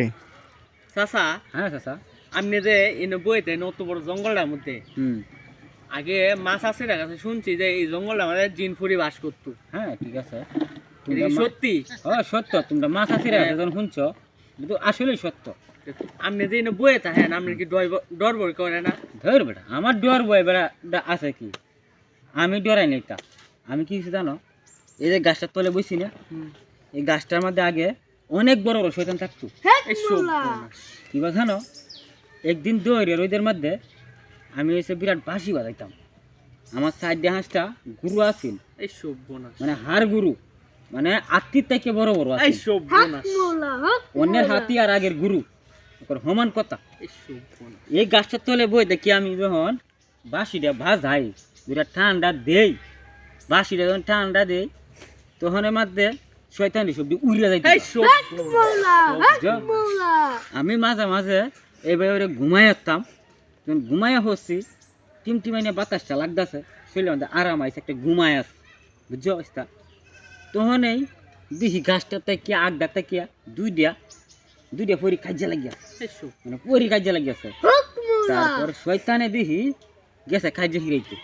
ওকে চাচা হ্যাঁ চাচা। আপনি যে এনে বইতে অত বড় জঙ্গলটার মধ্যে হুম। আগে মাছ আছে কাছে শুনছি যে এই জঙ্গলটা আমাদের জিনফুরি বাস করতো। হ্যাঁ ঠিক আছে। এটা কি সত্যি? সত্য, তোমরা মাছ আছিরা যখন শুনছো কিন্তু আসলেই সত্য। আপনি যে এনে বইয়ে থাকেন আপনি কি ডর বই করে না? ধর বেটা, আমার ডর বই বেড়া আছে কি? আমি ডরাই নাই তা। আমি কি জানো, এই যে গাছটার তলে বইছি না, এই গাছটার মধ্যে আগে অনেক বড় বড় শয়তান থাকতো। এই সর্বনাশ। কিবা জানো, একদিন দৌড়ে রোদের মধ্যে আমি এসে বিরাট বাঁশি বাজাইতাম। আমার সাইডে হাঁসটা গুরু আছিল, এই সর্বনাশ। মানে হাড় গুরু, মানে আত্মীর থেকে বড় বড় এই আছিল। সর্বনাশ। অন্যের হাতি আর আগের গুরু সমান কথা। এই সর্বনাশ। এই গাছটার তলে বই দেখি আমি যখন বাঁশিটা ভাজাই, বিরাট ঠান্ডা দেই, বাঁশিটা যখন ঠান্ডা দেই তখন এর মধ্যে শয়তানি সবজি উড়িয়া যাইতে। এই সর্বনাশ। আমি মাঝে মাঝে এবারে ঘুমাই আসতাম, যখন ঘুমাইয়া হচ্ছি টিমটিমাইনে বাতাসটা লাগতেছে, শরীরের মধ্যে আরাম আইছে, একটা ঘুমাই আছে, বুঝছো অবস্থা। তখন এই দেখি গাছটা থেকে আগটা থেকে দুইটা পরি কাজে লাগিয়াছে, এই সর্বনাশ। মানে পরি কাজে লাগিয়াছে। তারপর শয়তানে দেখি গেছে কাজে হিরাইতে।